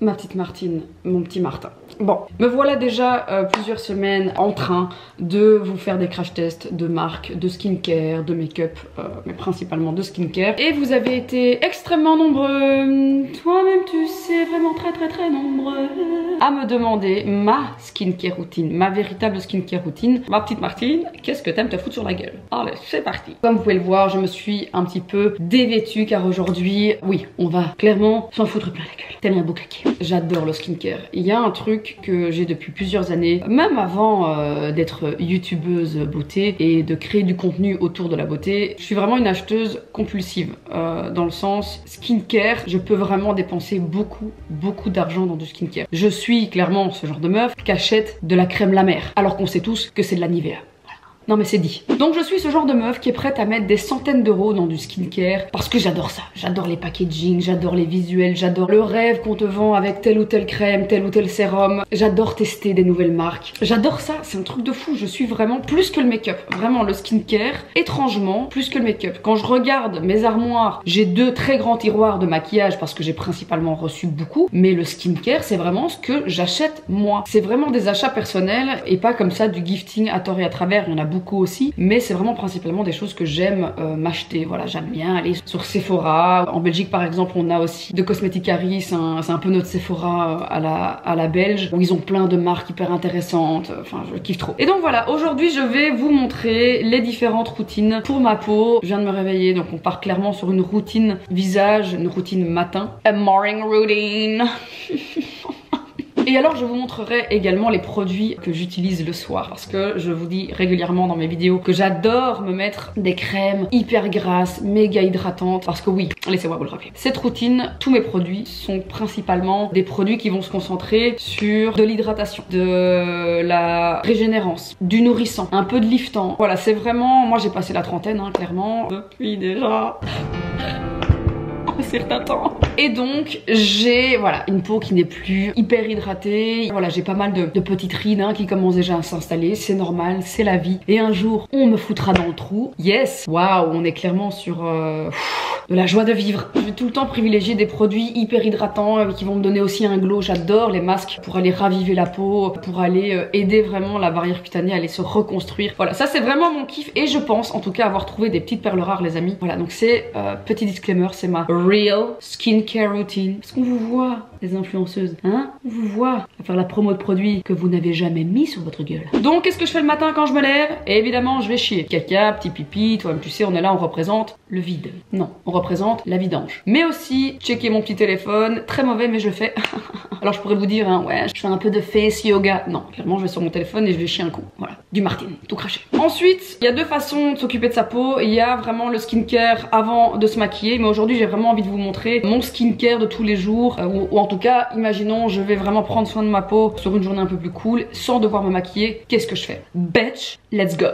ma petite Martine, mon petit Martin. Bon, me voilà déjà plusieurs semaines en train de vous faire des crash tests de marques, de skincare, de make-up, mais principalement de skincare. Et vous avez été extrêmement nombreux, toi-même tu sais, vraiment très nombreux, à me demander ma skincare routine, ma véritable skincare routine. Ma petite Martine, qu'est-ce que t'aimes te foutre sur la gueule? Allez, c'est parti. Comme vous pouvez le voir, je me suis un petit peu dévêtue car aujourd'hui, oui, on va clairement s'en foutre plein la gueule. Tellement beau claquer. J'adore le skincare. Il y a un truc que j'ai depuis plusieurs années, même avant d'être youtubeuse beauté et de créer du contenu autour de la beauté. Je suis vraiment une acheteuse compulsive dans le sens skincare. Je peux vraiment dépenser beaucoup d'argent dans du skincare. Je suis clairement ce genre de meuf qui achète de la crème La Mer alors qu'on sait tous que c'est de la Nivea. Non mais c'est dit. Donc je suis ce genre de meuf qui est prête à mettre des centaines d'euros dans du skincare parce que j'adore ça. J'adore les packaging, j'adore les visuels, j'adore le rêve qu'on te vend avec telle ou telle crème, tel ou tel sérum. J'adore tester des nouvelles marques. J'adore ça, c'est un truc de fou. Je suis vraiment plus que le make-up. Vraiment le skincare, étrangement, plus que le make-up. Quand je regarde mes armoires, j'ai 2 très grands tiroirs de maquillage parce que j'ai principalement reçu beaucoup. Mais le skincare, c'est vraiment ce que j'achète moi. C'est vraiment des achats personnels et pas comme ça du gifting à tort et à travers. Il y en a beaucoup aussi, mais c'est vraiment principalement des choses que j'aime m'acheter. Voilà, j'aime bien aller sur Sephora. En Belgique par exemple, on a aussi de Cosmeticarie, c'est un peu notre Sephora à la belge, où ils ont plein de marques hyper intéressantes. Enfin, je kiffe trop. Et donc voilà, aujourd'hui je vais vous montrer les différentes routines pour ma peau. Je viens de me réveiller, donc on part clairement sur une routine visage, une routine matin. A morning routine. Et alors je vous montrerai également les produits que j'utilise le soir parce que je vous dis régulièrement dans mes vidéos que j'adore me mettre des crèmes hyper grasses, méga hydratantes parce que oui, laissez-moi vous le rappeler. Cette routine, tous mes produits sont principalement des produits qui vont se concentrer sur de l'hydratation, de la régénérance, du nourrissant, un peu de liftant. Voilà, c'est vraiment, moi j'ai passé la trentaine hein, clairement, depuis déjà un certain temps. Et donc j'ai voilà une peau qui n'est plus hyper hydratée. Voilà, j'ai pas mal de petites rides hein, qui commencent déjà à s'installer. C'est normal, c'est la vie. Et un jour, on me foutra dans le trou. Yes. Waouh, on est clairement sur de la joie de vivre. Je vais tout le temps privilégier des produits hyper hydratants qui vont me donner aussi un glow. J'adore les masques pour aller raviver la peau, pour aller aider vraiment la barrière cutanée à aller se reconstruire. Voilà, ça c'est vraiment mon kiff et je pense en tout cas avoir trouvé des petites perles rares les amis. Voilà, donc c'est petit disclaimer, c'est ma real skincare routine. Parce qu'on vous voit, les influenceuses, hein, on vous voit à faire la promo de produits que vous n'avez jamais mis sur votre gueule. Donc qu'est-ce que je fais le matin quand je me lève? Et évidemment je vais chier. Caca, petit pipi, toi-même tu sais, on est là, on représente le vide. Non, on représente la vidange. Mais aussi checker mon petit téléphone, très mauvais mais je le fais. Alors je pourrais vous dire hein, ouais je fais un peu de face yoga. Non, clairement je vais sur mon téléphone et je vais chier un coup. Voilà, du Martine, tout craché. Ensuite, il y a 2 façons de s'occuper de sa peau. Il y a vraiment le skincare avant de se maquiller, mais aujourd'hui j'ai vraiment envie de vous montrer mon skincare de tous les jours, ou en tout cas, imaginons je vais vraiment prendre soin de ma peau sur une journée un peu plus cool, sans devoir me maquiller. Qu'est-ce que je fais? Bitch, let's go!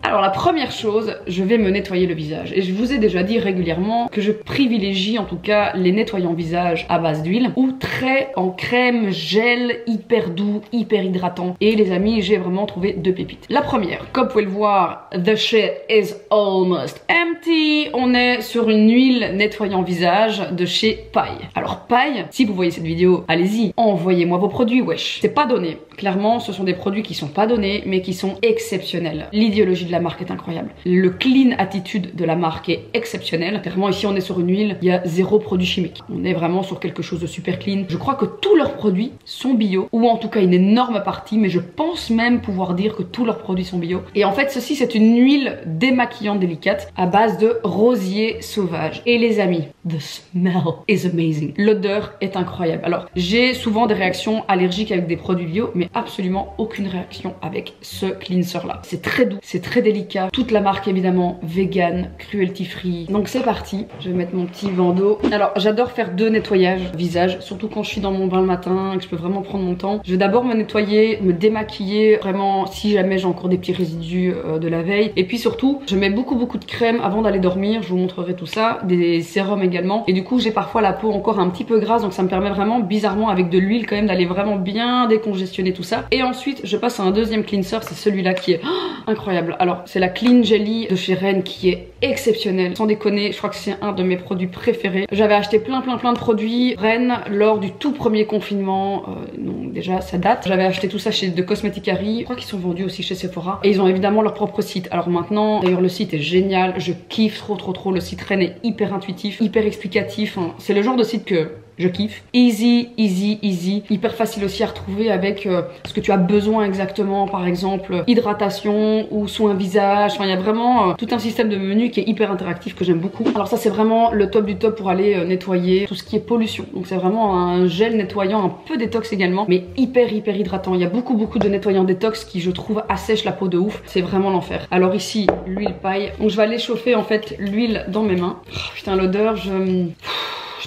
Alors la première chose, je vais me nettoyer le visage. Et je vous ai déjà dit régulièrement que je privilégie en tout cas les nettoyants visage à base d'huile ou très en crème, gel, hyper doux, hyper hydratant. Et les amis, j'ai vraiment trouvé 2 pépites. La première, comme vous pouvez le voir, the shit is almost empty. On est sur une huile nettoyant visage de chez Paille. Alors Paille, si vous voyez cette vidéo, allez-y, envoyez-moi vos produits, wesh. C'est pas donné. Clairement, ce sont des produits qui sont pas donnés, mais qui sont exceptionnels. L'idéologie de la marque est incroyable. Le clean attitude de la marque est exceptionnel. Clairement, ici, on est sur une huile, il y a 0 produit chimique. On est vraiment sur quelque chose de super clean. Je crois que tous leurs produits sont bio, ou en tout cas une énorme partie, mais je pense même pouvoir dire que tous leurs produits sont bio. Et en fait, ceci, c'est une huile démaquillante délicate à base de rosier sauvage. Et les amis, the smell is amazing. L'odeur est incroyable. Alors, j'ai souvent des réactions allergiques avec des produits bio, mais absolument aucune réaction avec ce cleanser là. C'est très doux, c'est très délicat. Toute la marque évidemment vegan, cruelty free. Donc c'est parti, je vais mettre mon petit bandeau. Alors j'adore faire 2 nettoyages visage, surtout quand je suis dans mon bain le matin et que je peux vraiment prendre mon temps. Je vais d'abord me nettoyer, me démaquiller, vraiment si jamais j'ai encore des petits résidus de la veille. Et puis surtout, je mets beaucoup de crème avant d'aller dormir, je vous montrerai tout ça, des sérums également. Et du coup j'ai parfois la peau encore un petit peu grasse, donc ça me permet vraiment bizarrement avec de l'huile quand même d'aller vraiment bien décongestionner tout ça. Et ensuite je passe à un deuxième cleanser, c'est celui-là qui est incroyable. Alors Alors c'est la Clean Jelly de chez Ren qui est exceptionnelle. Sans déconner, je crois que c'est un de mes produits préférés. J'avais acheté plein de produits Ren lors du tout premier confinement. Donc déjà ça date. J'avais acheté tout ça chez The Cosmeticary. Je crois qu'ils sont vendus aussi chez Sephora. Et ils ont évidemment leur propre site. Alors maintenant, d'ailleurs le site est génial. Je kiffe trop. Le site Ren est hyper intuitif, hyper explicatif. C'est le genre de site que je kiffe. Easy. Hyper facile aussi à retrouver avec ce que tu as besoin exactement. Par exemple, hydratation ou soin visage. Enfin, il y a vraiment tout un système de menu qui est hyper interactif que j'aime beaucoup. Alors ça, c'est vraiment le top du top pour aller nettoyer tout ce qui est pollution. Donc c'est vraiment un gel nettoyant, un peu détox également, mais hyper hydratant. Il y a beaucoup de nettoyants détox qui, je trouve, assèchent la peau de ouf. C'est vraiment l'enfer. Alors ici, l'huile paille. Donc je vais aller chauffer en fait l'huile dans mes mains. Oh, putain, l'odeur, je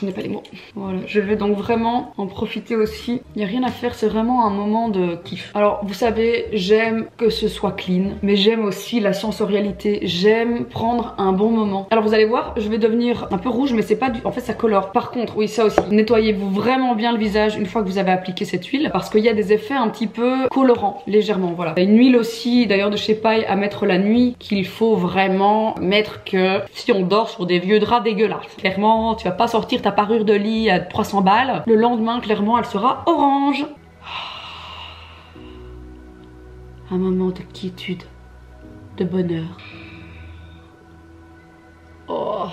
n'ai pas les mots. Voilà, je vais donc vraiment en profiter aussi. Il n'y a rien à faire, c'est vraiment un moment de kiff. Alors, vous savez, j'aime que ce soit clean, mais j'aime aussi la sensorialité. J'aime prendre un bon moment. Alors, vous allez voir, je vais devenir un peu rouge, mais c'est pas du... En fait, ça colore. Par contre, oui, ça aussi. Nettoyez-vous vraiment bien le visage une fois que vous avez appliqué cette huile, parce qu'il y a des effets un petit peu colorants, légèrement, voilà. Il y a une huile aussi, d'ailleurs, de chez Paille à mettre la nuit, qu'il faut vraiment mettre que si on dort sur des vieux draps dégueulasses. Clairement, tu vas pas sortir ta parure de lit à 300 balles, le lendemain clairement elle sera orange. Un moment de quiétude, de bonheur. Oh,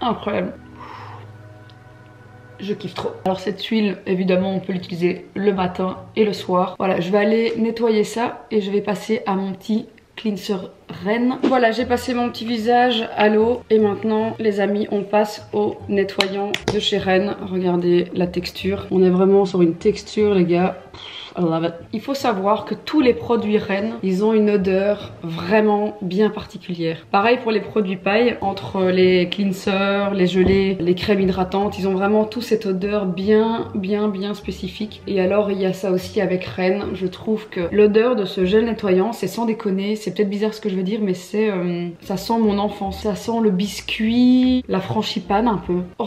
incroyable. Je kiffe trop. Alors cette huile, évidemment, on peut l'utiliser le matin et le soir. Voilà, je vais aller nettoyer ça et je vais passer à mon petit cleanser Ren. Voilà, j'ai passé mon petit visage à l'eau et maintenant les amis on passe au nettoyant de chez Ren. Regardez la texture, on est vraiment sur une texture les gars. I love it. Il faut savoir que tous les produits Ren, ils ont une odeur vraiment bien particulière. Pareil pour les produits paille, entre les cleansers, les gelées, les crèmes hydratantes, ils ont vraiment tous cette odeur bien spécifique. Et alors il y a ça aussi avec Ren. Je trouve que l'odeur de ce gel nettoyant, c'est sans déconner, c'est peut-être bizarre ce que je veux dire, mais c'est ça sent mon enfance, ça sent le biscuit, la frangipane un peu. Oh.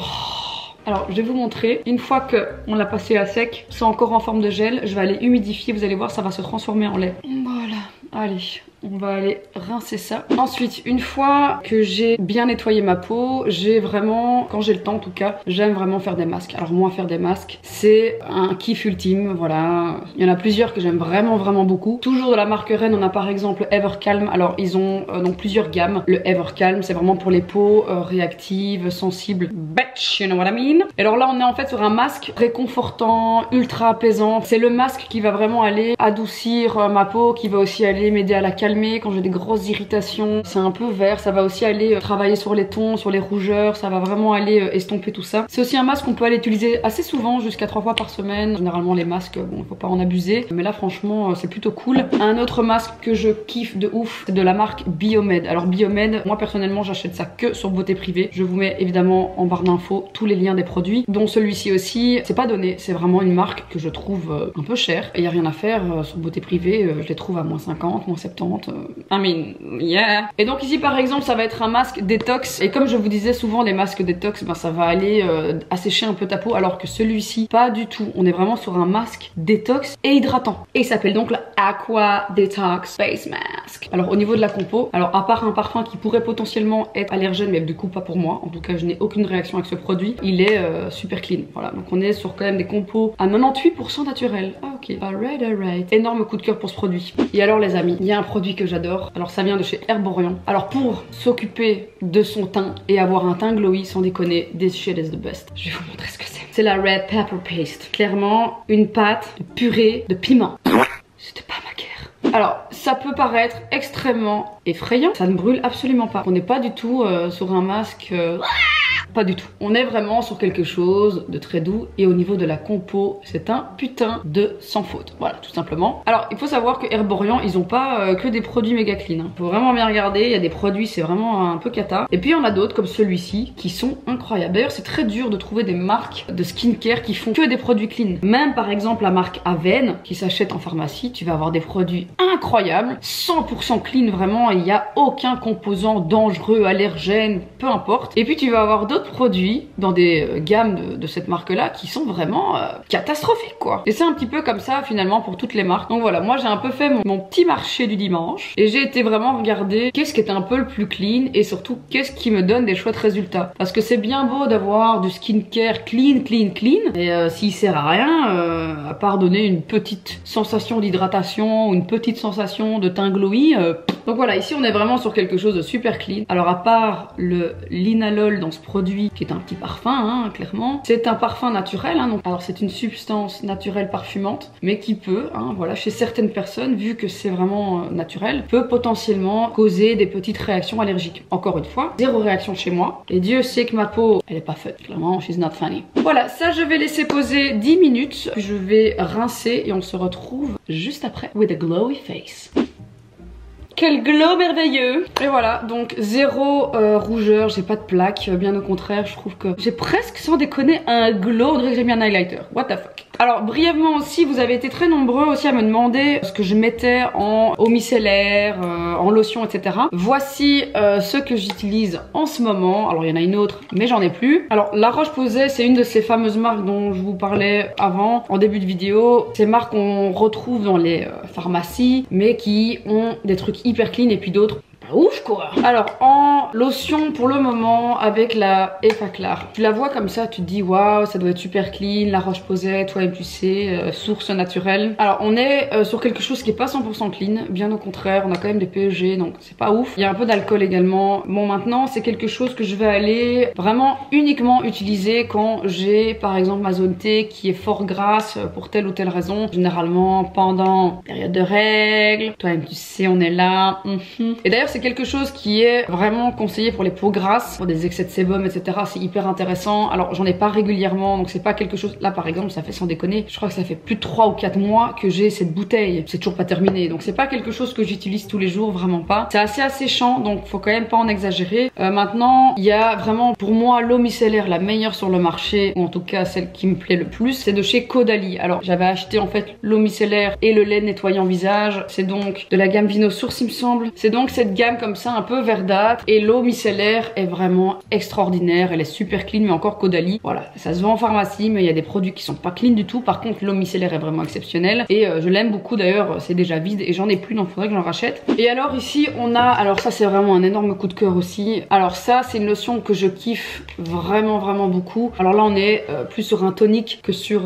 Alors je vais vous montrer, une fois qu'on l'a passé à sec, c'est encore en forme de gel, je vais aller humidifier, vous allez voir ça va se transformer en lait. Voilà, allez, on va aller rincer ça. Ensuite, une fois que j'ai bien nettoyé ma peau, j'ai vraiment, quand j'ai le temps en tout cas, j'aime vraiment faire des masques. Alors moi faire des masques, c'est un kiff ultime, voilà. Il y en a plusieurs que j'aime vraiment beaucoup. Toujours de la marque Ren, on a par exemple Evercalm. Alors ils ont donc plusieurs gammes. Le Evercalm, c'est vraiment pour les peaux réactives, sensibles. Bitch, you know what I mean? Et alors là on est en fait sur un masque réconfortant, ultra apaisant. C'est le masque qui va vraiment aller adoucir ma peau, qui va aussi aller m'aider à la calmer quand j'ai des grosses irritations. C'est un peu vert, ça va aussi aller travailler sur les tons, sur les rougeurs, ça va vraiment aller estomper tout ça. C'est aussi un masque qu'on peut aller utiliser assez souvent, jusqu'à 3 fois par semaine. Généralement les masques, bon, il faut pas en abuser, mais là franchement c'est plutôt cool. Un autre masque que je kiffe de ouf, c'est de la marque Biomed. Alors Biomed, moi personnellement j'achète ça que sur Beauté Privée. Je vous mets évidemment en barre d'infos tous les liens des produits, dont celui-ci aussi. C'est pas donné, c'est vraiment une marque que je trouve un peu chère. Et y a rien à faire, sur Beauté Privée, je les trouve à moins 50, moins 70. I mean, yeah. Et donc ici par exemple ça va être un masque détox. Et comme je vous disais souvent les masques détox, ben, ça va aller assécher un peu ta peau. Alors que celui-ci, pas du tout. On est vraiment sur un masque détox et hydratant. Et il s'appelle donc le Aqua Detox Face Mask. Alors au niveau de la compo, alors à part un parfum qui pourrait potentiellement être allergène, mais du coup pas pour moi. En tout cas je n'ai aucune réaction avec ce produit. Il est super clean. Voilà, donc on est sur quand même des compos à 98% naturels. Ah ok, alright. Énorme coup de cœur pour ce produit. Et alors les amis, il y a un produit que j'adore. Alors ça vient de chez Herborian. Alors pour s'occuper de son teint et avoir un teint glowy, sans déconner, this shit is the best. Je vais vous montrer ce que c'est. C'est la Red Pepper Paste. Clairement une pâte de purée de piment. C'était pas ma guerre. Alors ça peut paraître extrêmement effrayant, ça ne brûle absolument pas. On n'est pas du tout sur un masque... Pas du tout. On est vraiment sur quelque chose de très doux et au niveau de la compo, c'est un putain de sans faute. Voilà, tout simplement. Alors, il faut savoir que Herborian, ils ont pas que des produits méga clean. Hein. Faut vraiment bien regarder, il y a des produits, c'est vraiment un peu cata. Et puis, il y en a d'autres comme celui-ci qui sont incroyables. D'ailleurs, c'est très dur de trouver des marques de skincare qui font que des produits clean. Même par exemple, la marque Aven qui s'achète en pharmacie, tu vas avoir des produits incroyables, 100% clean vraiment, il n'y a aucun composant dangereux, allergène, peu importe. Et puis, tu vas avoir d'autres d'autres produits dans des gammes de cette marque-là qui sont vraiment catastrophiques, quoi. Et c'est un petit peu comme ça finalement pour toutes les marques. Donc voilà, moi j'ai un peu fait mon petit marché du dimanche et j'ai été vraiment regarder qu'est-ce qui est un peu le plus clean et surtout qu'est-ce qui me donne des chouettes résultats. Parce que c'est bien beau d'avoir du skincare clean, et s'il sert à rien, à part donner une petite sensation d'hydratation ou une petite sensation de teint glowy. Donc voilà, ici on est vraiment sur quelque chose de super clean. Alors à part le linalol dans ce produit qui est un petit parfum, hein, clairement, c'est un parfum naturel, hein, donc alors c'est une substance naturelle parfumante, mais qui peut, hein, voilà, chez certaines personnes, vu que c'est vraiment naturel, peut potentiellement causer des petites réactions allergiques. Encore une fois, zéro réaction chez moi, et Dieu sait que ma peau, elle est pas faite, clairement, she's not funny. Voilà, ça je vais laisser poser 10 minutes, je vais rincer et on se retrouve juste après with a glowy face. Quel glow merveilleux! Et voilà, donc zéro rougeur, j'ai pas de plaques, bien au contraire, je trouve que j'ai presque, sans déconner, un glow, on dirait que j'ai mis un highlighter. What the fuck? Alors brièvement aussi, vous avez été très nombreux aussi à me demander ce que je mettais en eau micellaire, en lotion, etc. Voici ce que j'utilise en ce moment. Alors il y en a une autre, mais j'en ai plus. Alors La Roche-Posay, c'est une de ces fameuses marques dont je vous parlais avant, en début de vidéo. Ces marques qu'on retrouve dans les pharmacies, mais qui ont des trucs hyper clean et puis d'autres pas ouf, quoi. Alors en lotion pour le moment avec la Effaclar, tu la vois comme ça, tu te dis waouh, ça doit être super clean, La Roche-Posay, toi-même tu sais, source naturelle. Alors on est sur quelque chose qui est pas 100% clean, bien au contraire, on a quand même des PEG, donc c'est pas ouf. Il y a un peu d'alcool également. Bon, maintenant c'est quelque chose que je vais aller vraiment uniquement utiliser quand j'ai par exemple ma zone T qui est fort grasse pour telle ou telle raison, généralement pendant période de règles, toi-même tu sais, on est là. Et d'ailleurs c'est quelque chose qui est vraiment conseillé pour les peaux grasses, pour des excès de sébum, etc. C'est hyper intéressant. Alors j'en ai pas régulièrement, donc c'est pas quelque chose. Là par exemple, ça fait, sans déconner, je crois que ça fait plus de 3 ou 4 mois que j'ai cette bouteille. C'est toujours pas terminé, donc c'est pas quelque chose que j'utilise tous les jours, vraiment pas. C'est assez asséchant, donc faut quand même pas en exagérer. Maintenant, il y a vraiment pour moi l'eau micellaire la meilleure sur le marché, ou en tout cas celle qui me plaît le plus, c'est de chez Caudalie. Alors j'avais acheté en fait l'eau micellaire et le lait nettoyant visage. C'est donc de la gamme Vino Source, il me semble. C'est donc cette gamme comme ça un peu verdâtre, et l'eau micellaire est vraiment extraordinaire, elle est super clean, mais encore Caudalie, voilà, ça se vend en pharmacie, mais il y a des produits qui sont pas clean du tout. Par contre l'eau micellaire est vraiment exceptionnelle et je l'aime beaucoup. D'ailleurs c'est déjà vide et j'en ai plus, donc faudrait que j'en rachète. Et alors ici on a, alors ça c'est vraiment un énorme coup de cœur aussi. Alors ça c'est une lotion que je kiffe vraiment beaucoup. Alors là on est plus sur un tonique que sur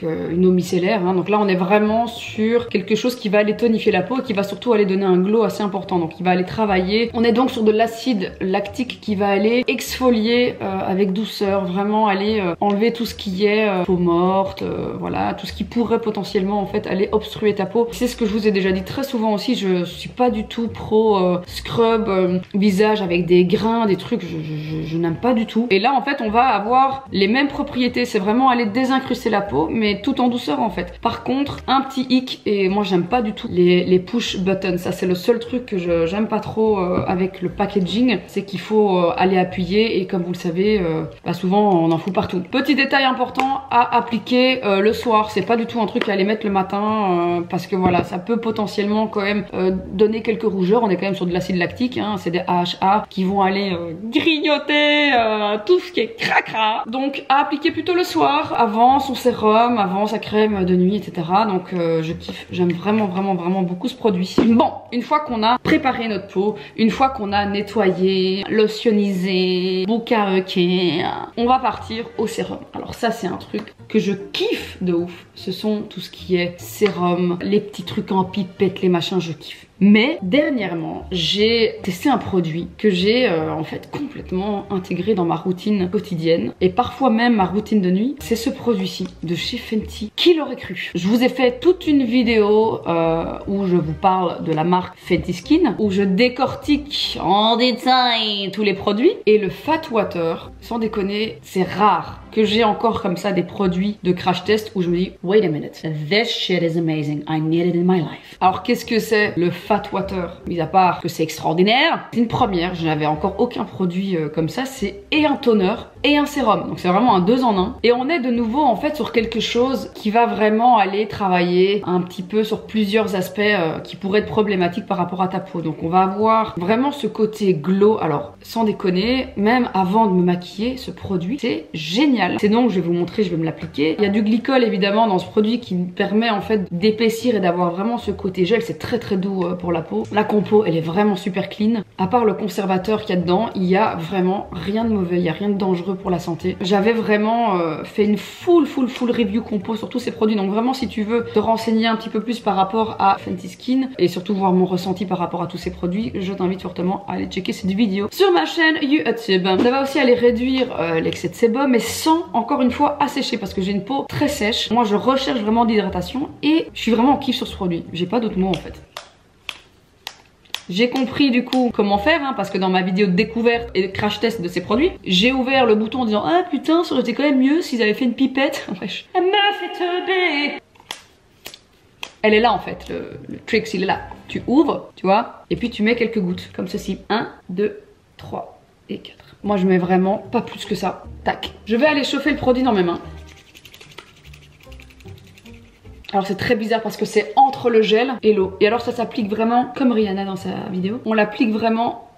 une eau micellaire, hein. Donc là on est vraiment sur quelque chose qui va aller tonifier la peau et qui va surtout aller donner un glow assez important, donc il va aller travailler. On est donc sur de l'acide lactique qui va aller exfolier avec douceur, vraiment aller enlever tout ce qui est peau morte, voilà, tout ce qui pourrait potentiellement en fait aller obstruer ta peau. C'est ce que je vous ai déjà dit très souvent aussi, je suis pas du tout pro scrub visage avec des grains, des trucs, je n'aime pas du tout. Et là en fait on va avoir les mêmes propriétés, c'est vraiment aller désincruster la peau, mais tout en douceur en fait. Par contre, un petit hic, et moi j'aime pas du tout les push buttons, ça c'est le seul truc que j'aime pas trop avec le packaging, c'est qu'il faut aller appuyer et comme vous le savez, souvent on en fout partout. Petit détail important à appliquer le soir, c'est pas du tout un truc à aller mettre le matin parce que voilà, ça peut potentiellement quand même donner quelques rougeurs. On est quand même sur de l'acide lactique, hein, c'est des AHA qui vont aller grignoter tout ce qui est cracra. Donc à appliquer plutôt le soir, avant son sérum, avant sa crème de nuit, etc. Donc je kiffe, j'aime vraiment beaucoup ce produit. Bon, une fois qu'on a préparé notre peau, une fois qu'on a nettoyé, lotionnisé, boucaqué, on va partir au sérum. Alors ça c'est un truc que je kiffe de ouf. Ce sont tout ce qui est sérum, les petits trucs en pipette, les machins, je kiffe. Mais dernièrement, j'ai testé un produit que j'ai en fait complètement intégré dans ma routine quotidienne et parfois même ma routine de nuit. C'est ce produit-ci de chez Fenty. Qui l'aurait cru? Je vous ai fait toute une vidéo où je vous parle de la marque Fenty Skin, où je décortique en détail tous les produits. Et le Fat Water, sans déconner, c'est rare que j'ai encore comme ça des produits de crash test où je me dis wait a minute, this shit is amazing, I need it in my life. Alors qu'est-ce que c'est le Fat Water? Mis à part que c'est extraordinaire, c'est une première, je n'avais encore aucun produit comme ça. C'est et un toner et un sérum. Donc c'est vraiment un 2 en 1. Et on est de nouveau en fait sur quelque chose qui va vraiment aller travailler un petit peu sur plusieurs aspects qui pourraient être problématiques par rapport à ta peau. Donc on va avoir vraiment ce côté glow. Alors sans déconner, même avant de me maquiller, ce produit c'est génial. C'est donc, je vais vous montrer, je vais me l'appliquer. Il y a du glycol évidemment dans ce produit qui permet en fait d'épaissir et d'avoir vraiment ce côté gel. C'est très très doux pour la peau. La compo elle est vraiment super clean. À part le conservateur qu'il y a dedans, il y a vraiment rien de mauvais, il y a rien de dangereux pour la santé. J'avais vraiment fait une full review compo sur tous ces produits. Donc vraiment si tu veux te renseigner un petit peu plus par rapport à Fenty Skin et surtout voir mon ressenti par rapport à tous ces produits, je t'invite fortement à aller checker cette vidéo sur ma chaîne YouTube. Ça va aussi aller réduire l'excès de sébum mais sans encore une fois assécher parce que j'ai une peau très sèche. Moi je recherche vraiment d'hydratation et je suis vraiment en kiff sur ce produit. J'ai pas d'autres mots en fait. J'ai compris du coup comment faire parce que dans ma vidéo de découverte et de crash test de ces produits, j'ai ouvert le bouton en disant ah putain ça aurait été quand même mieux s'ils avaient fait une pipette. Wesh. Elle m'a fait tomber. Elle est là en fait, le trick il est là. Tu ouvres, tu vois, et puis tu mets quelques gouttes comme ceci. 1, 2, 3 et 4. Moi je mets vraiment pas plus que ça. Tac. Je vais aller chauffer le produit dans mes mains. Alors c'est très bizarre parce que c'est entre le gel et l'eau. Et alors ça s'applique vraiment comme Rihanna dans sa vidéo. On l'applique vraiment.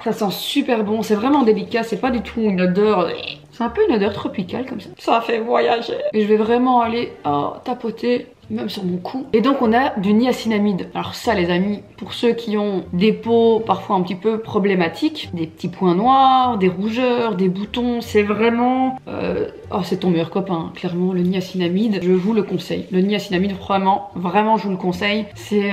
Ça sent super bon, c'est vraiment délicat, c'est pas du tout une odeur. C'est un peu une odeur tropicale comme ça. Ça fait voyager. Et je vais vraiment aller tapoter même sur mon cou. Et donc on a du niacinamide. Alors ça les amis, pour ceux qui ont des peaux parfois un petit peu problématiques, des petits points noirs, des rougeurs, des boutons, c'est vraiment... Oh c'est ton meilleur copain, clairement le niacinamide, je vous le conseille. Le niacinamide vraiment je vous le conseille. C'est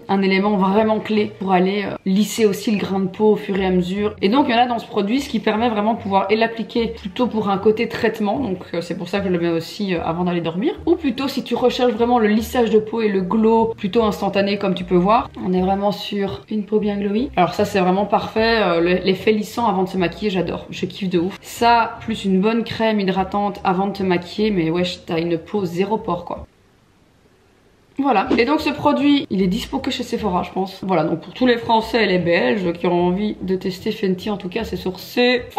un élément vraiment clé pour aller lisser aussi le grain de peau au fur et à mesure. Et donc il y en a dans ce produit, ce qui permet vraiment de pouvoir l'appliquer plutôt pour un côté traitement, donc c'est pour ça que je le mets aussi avant d'aller dormir. Ou plutôt si tu recherches vraiment le lissage de peau et le glow plutôt instantané comme tu peux voir. On est vraiment sur une peau bien glowy. Alors ça c'est vraiment parfait, l'effet lissant avant de se maquiller j'adore, je kiffe de ouf. Ça plus une bonne crème hydratante avant de te maquiller, mais wesh t'as une peau zéro pore quoi. Voilà, et donc ce produit, il est dispo que chez Sephora je pense. Voilà, donc pour tous les Français et les Belges qui ont envie de tester Fenty, en tout cas c'est sur Sephora.fr.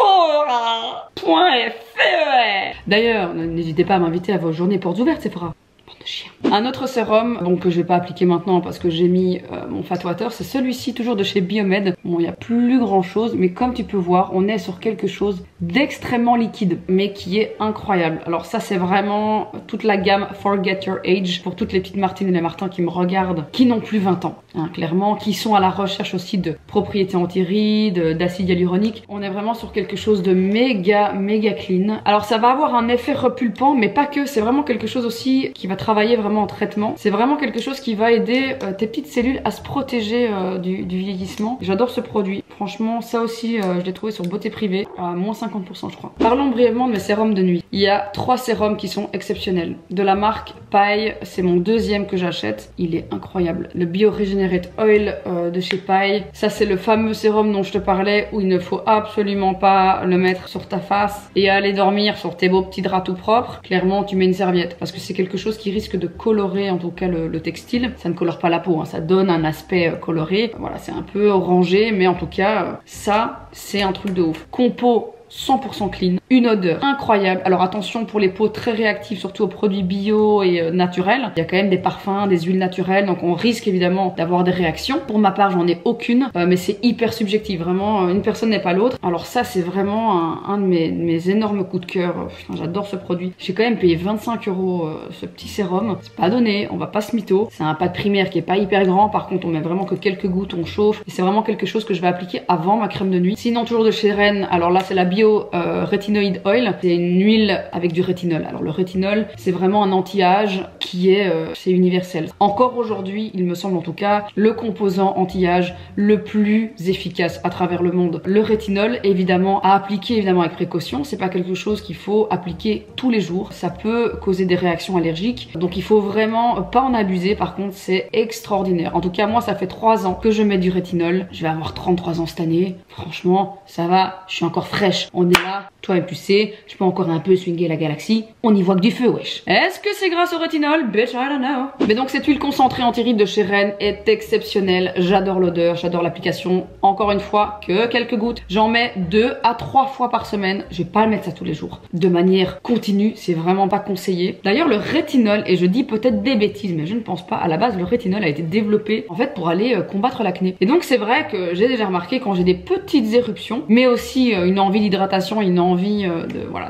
D'ailleurs, n'hésitez pas à m'inviter à vos journées portes ouvertes Sephora. De chien. Un autre sérum, donc que je vais pas appliquer maintenant parce que j'ai mis mon Fat Water, c'est celui-ci toujours de chez Biomed. Bon, il n'y a plus grand chose, mais comme tu peux voir, on est sur quelque chose d'extrêmement liquide, mais qui est incroyable. Alors ça, c'est vraiment toute la gamme Forget Your Age pour toutes les petites Martines et les Martins qui me regardent, qui n'ont plus 20 ans, clairement, qui sont à la recherche aussi de propriétés anti-rides, d'acide hyaluronique. On est vraiment sur quelque chose de méga clean. Alors ça va avoir un effet repulpant, mais pas que, c'est vraiment quelque chose aussi qui va travailler vraiment en traitement. C'est vraiment quelque chose qui va aider tes petites cellules à se protéger du vieillissement. J'adore ce produit. Franchement, ça aussi, je l'ai trouvé sur Beauté Privée à moins 50% je crois. Parlons brièvement de mes sérums de nuit. Il y a 3 sérums qui sont exceptionnels. De la marque Paille, c'est mon deuxième que j'achète. Il est incroyable. Le Bio Regenerate Oil de chez Paille. Ça, c'est le fameux sérum dont je te parlais où il ne faut absolument pas le mettre sur ta face et aller dormir sur tes beaux petits draps tout propres. Clairement, tu mets une serviette parce que c'est quelque chose qui risque de colorer en tout cas le textile. Ça ne colore pas la peau, ça donne un aspect coloré. Voilà, c'est un peu orangé, mais en tout cas, ça, c'est un truc de ouf. Compo 100% clean, une odeur incroyable. Alors attention pour les peaux très réactives, surtout aux produits bio et naturels. Il y a quand même des parfums, des huiles naturelles, donc on risque évidemment d'avoir des réactions. Pour ma part, j'en ai aucune, mais c'est hyper subjectif. Vraiment, une personne n'est pas l'autre. Alors ça, c'est vraiment un de mes énormes coups de cœur. J'adore ce produit. J'ai quand même payé 25 € ce petit sérum. C'est pas donné, on va pas se mytho. C'est un pad primaire qui est pas hyper grand. Par contre, on met vraiment que quelques gouttes, on chauffe. Et c'est vraiment quelque chose que je vais appliquer avant ma crème de nuit. Sinon, toujours de chez Ren, alors là, c'est la Bio Retinoid Oil. C'est une huile avec du rétinol. Alors le rétinol, c'est vraiment un anti-âge qui est c'est universel. Encore aujourd'hui, il me semble en tout cas, le composant anti-âge le plus efficace à travers le monde. Le rétinol, évidemment, à appliquer évidemment avec précaution. C'est pas quelque chose qu'il faut appliquer tous les jours. Ça peut causer des réactions allergiques. Donc il faut vraiment pas en abuser. Par contre, c'est extraordinaire. En tout cas, moi, ça fait 3 ans que je mets du rétinol. Je vais avoir 33 ans cette année. Franchement, ça va. Je suis encore fraîche. On est là, toi et plus C, je peux encore un peu swinguer la galaxie. On y voit que du feu, wesh. Est-ce que c'est grâce au rétinol? Bitch, I don't know. Mais donc cette huile concentrée anti-rides de chez Ren est exceptionnelle. J'adore l'odeur, j'adore l'application. Encore une fois, que quelques gouttes. J'en mets 2 à 3 fois par semaine. Je vais pas le mettre ça tous les jours. De manière continue, c'est vraiment pas conseillé. D'ailleurs, le rétinol, et je dis peut-être des bêtises, mais je ne pense pas, à la base, le rétinol a été développé en fait pour aller combattre l'acné. Et donc c'est vrai que j'ai déjà remarqué quand j'ai des petites éruptions, mais aussi une envie d'hydratation, une envie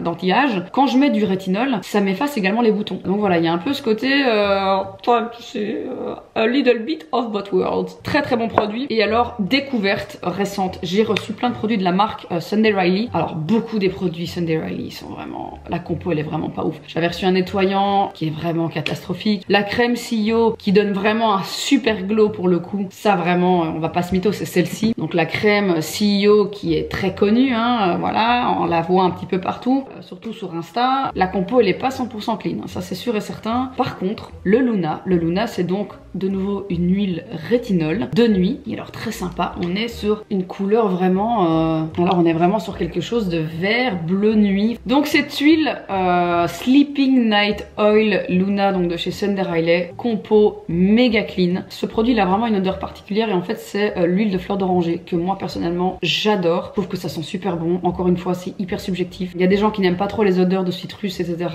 d'anti-âge, quand je mets du rétinol, ça m'efface également les boutons. Donc voilà, il y a un peu ce côté, a little bit of both worlds. Très très bon produit. Et alors, découverte récente, j'ai reçu plein de produits de la marque Sunday Riley. Alors beaucoup des produits Sunday Riley sont vraiment, la compo elle est vraiment pas ouf. J'avais reçu un nettoyant qui est vraiment catastrophique. La crème CEO qui donne vraiment un super glow pour le coup. Ça vraiment, on va pas se mytho, c'est celle-ci. Donc la crème CEO qui est très connue, hein, voilà, on la voit un petit peu partout, surtout sur Insta. La compo elle est pas 100% clean, hein, ça c'est sûr et certain. Par contre, le Luna c'est donc de nouveau une huile rétinol de nuit. Et alors très sympa, on est sur une couleur vraiment, alors on est vraiment sur quelque chose de vert bleu nuit. Donc cette huile Sleeping Night Oil Luna, donc de chez Sunday Riley, compo méga clean. Ce produit il a vraiment une odeur particulière et en fait c'est l'huile de fleur d'oranger que moi personnellement j'adore. Je trouve que ça sent super bon. Encore une fois, c'est hyper subjectif. Il y a des gens qui n'aiment pas trop les odeurs de citrus, etc.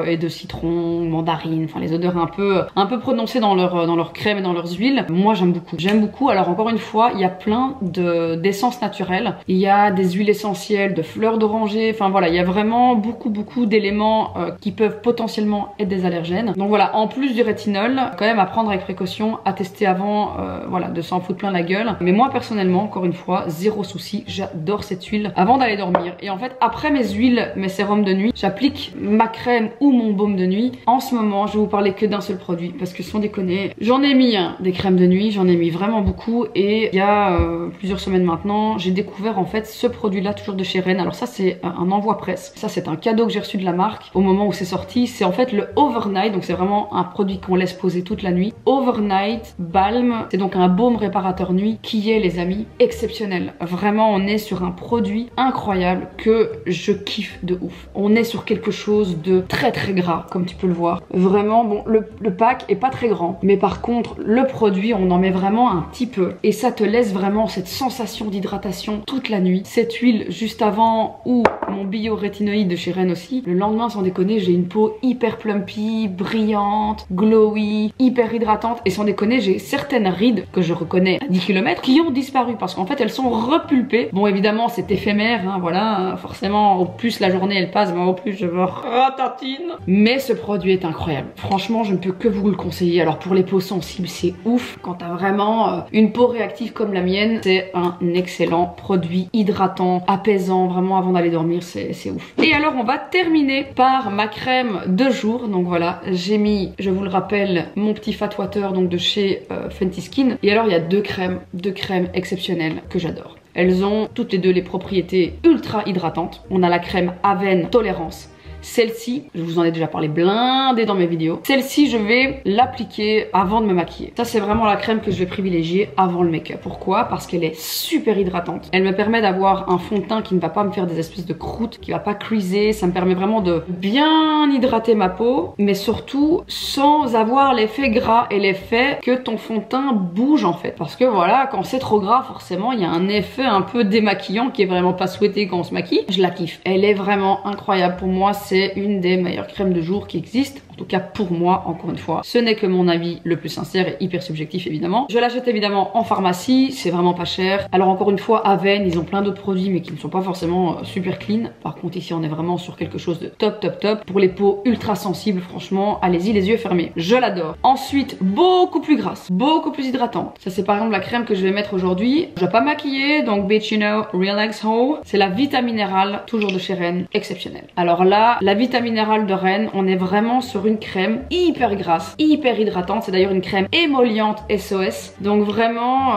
Et de citron, mandarine, enfin les odeurs un peu prononcées dans leur crème et dans leurs huiles. Moi j'aime beaucoup. J'aime beaucoup. Alors encore une fois, il y a plein d'essences naturelles. Il y a des huiles essentielles, de fleurs d'oranger. Enfin voilà, il y a vraiment beaucoup d'éléments qui peuvent potentiellement être des allergènes. Donc voilà, en plus du rétinol, quand même à prendre avec précaution, à tester avant, voilà, de s'en foutre plein la gueule. Mais moi personnellement, encore une fois, zéro souci, j'adore cette huile avant d'aller dormir. Et en fait, après mes huiles, mes sérums de nuit, j'applique ma crème ou mon baume de nuit. En ce moment, je vais vous parler que d'un seul produit parce que sans déconner, j'en ai mis des crèmes de nuit, j'en ai mis vraiment beaucoup et il y a plusieurs semaines maintenant, j'ai découvert en fait ce produit-là toujours de chez Ren. Alors ça, c'est un envoi presse. Ça, c'est un cadeau que j'ai reçu de la marque au moment où c'est sorti. C'est en fait le Overnight, donc c'est vraiment un produit qu'on laisse poser toute la nuit. Overnight Balm, c'est donc un baume réparateur nuit qui est, les amis, exceptionnel. Vraiment, on est sur un produit incroyable que je kiffe de ouf. On est sur quelque chose de très gras, comme tu peux le voir. Vraiment, bon, le pack est pas très grand, mais par contre, le produit, on en met vraiment un petit peu. Et ça te laisse vraiment cette sensation d'hydratation toute la nuit. Cette huile juste avant ou mon bio-rétinoïde de chez Ren aussi. Le lendemain, sans déconner, j'ai une peau hyper plumpy, brillante, glowy, hyper hydratante. Et sans déconner, j'ai certaines rides que je reconnais à 10 km qui ont disparu parce qu'en fait, elles sont repulpées. Bon, évidemment, c'est éphémère, hein, voilà. Forcément, au plus la journée elle passe, au plus je me ratatine. Mais ce produit est incroyable. Franchement, je ne peux que vous le conseiller. Alors pour les peaux sensibles, c'est ouf. Quand t'as vraiment une peau réactive comme la mienne, c'est un excellent produit hydratant, apaisant, vraiment avant d'aller dormir, c'est ouf. Et alors on va terminer par ma crème de jour. Donc voilà, j'ai mis, je vous le rappelle, mon petit Fat Water donc de chez Fenty Skin. Et alors il y a deux crèmes exceptionnelles que j'adore. Elles ont toutes les deux les propriétés ultra hydratantes. On a la crème Aven Tolérance. Celle-ci, je vous en ai déjà parlé blindé dans mes vidéos. Celle-ci, je vais l'appliquer avant de me maquiller. Ça, c'est vraiment la crème que je vais privilégier avant le make-up. Pourquoi? Parce qu'elle est super hydratante. Elle me permet d'avoir un fond de teint qui ne va pas me faire des espèces de croûtes, qui va pas creaser. Ça me permet vraiment de bien hydrater ma peau, mais surtout sans avoir l'effet gras et l'effet que ton fond de teint bouge en fait. Parce que voilà, quand c'est trop gras, forcément, il y a un effet un peu démaquillant qui est vraiment pas souhaité quand on se maquille. Je la kiffe. Elle est vraiment incroyable pour moi. C'est une des meilleures crèmes de jour qui existent. En tout cas pour moi, encore une fois. Ce n'est que mon avis le plus sincère et hyper subjectif évidemment. Je l'achète évidemment en pharmacie, c'est vraiment pas cher. Alors encore une fois, Aven, ils ont plein d'autres produits mais qui ne sont pas forcément super clean. Par contre ici on est vraiment sur quelque chose de top. Pour les peaux ultra sensibles, franchement, allez-y les yeux fermés. Je l'adore. Ensuite, beaucoup plus grasse, beaucoup plus hydratante. Ça c'est par exemple la crème que je vais mettre aujourd'hui. Je vais pas maquiller, donc Beach You Know Relax Ho. C'est la Vita Mineral, toujours de chez Ren, exceptionnelle. Alors là, la Vita Mineral de Ren, on est vraiment sur une crème hyper grasse, hyper hydratante. C'est d'ailleurs une crème émolliente SOS. Donc vraiment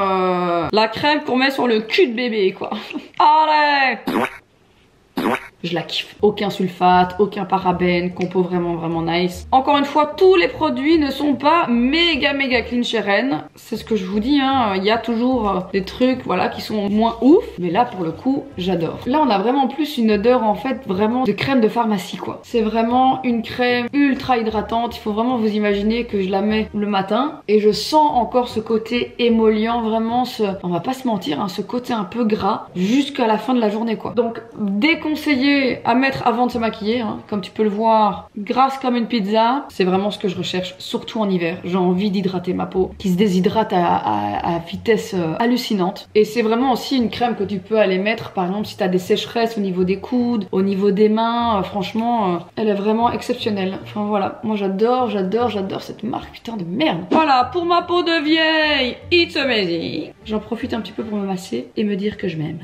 la crème qu'on met sur le cul de bébé quoi. Allez! je la kiffe. Aucun sulfate, aucun parabène, compo vraiment nice. Encore une fois, tous les produits ne sont pas méga clean chez Ren. C'est ce que je vous dis, hein. Il y a toujours des trucs, voilà, qui sont moins ouf. Mais là, pour le coup, j'adore. Là, on a vraiment plus une odeur, en fait, vraiment de crème de pharmacie, quoi. C'est vraiment une crème ultra hydratante. Il faut vraiment vous imaginer que je la mets le matin et je sens encore ce côté émollient, vraiment on va pas se mentir, hein, ce côté un peu gras jusqu'à la fin de la journée, quoi. Donc, déconseillé à mettre avant de se maquiller, hein. Comme tu peux le voir, grasse comme une pizza. C'est vraiment ce que je recherche, surtout en hiver. J'ai envie d'hydrater ma peau, qui se déshydrate à vitesse hallucinante. Et c'est vraiment aussi une crème que tu peux aller mettre, par exemple, si tu as des sécheresses au niveau des coudes, au niveau des mains. Franchement, elle est vraiment exceptionnelle. Enfin voilà, moi j'adore cette marque, putain de merde. Voilà, pour ma peau de vieille, it's amazing. J'en profite un petit peu pour me masser et me dire que je m'aime.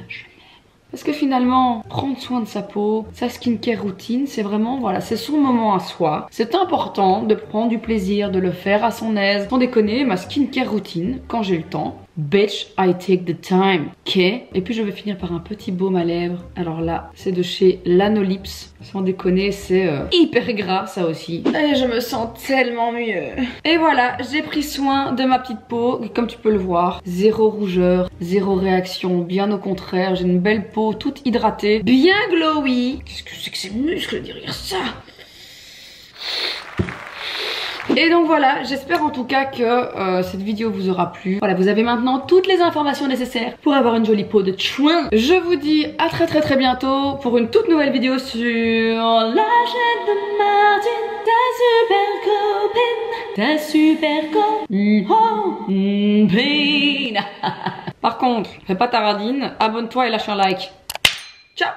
Parce que finalement, prendre soin de sa peau, sa skincare routine, c'est vraiment, voilà, c'est son moment à soi. C'est important de prendre du plaisir, de le faire à son aise. Sans déconner, ma skincare routine, quand j'ai le temps, bitch, I take the time, ok? Et puis je vais finir par un petit baume à lèvres. Alors là, c'est de chez Lanolips. Sans déconner, c'est hyper gras, ça aussi. Et je me sens tellement mieux. Et voilà, j'ai pris soin de ma petite peau. Et comme tu peux le voir, zéro rougeur, zéro réaction. Bien au contraire, j'ai une belle peau toute hydratée, bien glowy. Qu'est-ce que c'est que ces muscles derrière ça? Et donc voilà, j'espère en tout cas que cette vidéo vous aura plu. Voilà, vous avez maintenant toutes les informations nécessaires pour avoir une jolie peau de chouin. Je vous dis à très bientôt pour une toute nouvelle vidéo sur la chaîne de Martine, ta super copine. Par contre, fais pas ta radine, abonne-toi et lâche un like. Ciao.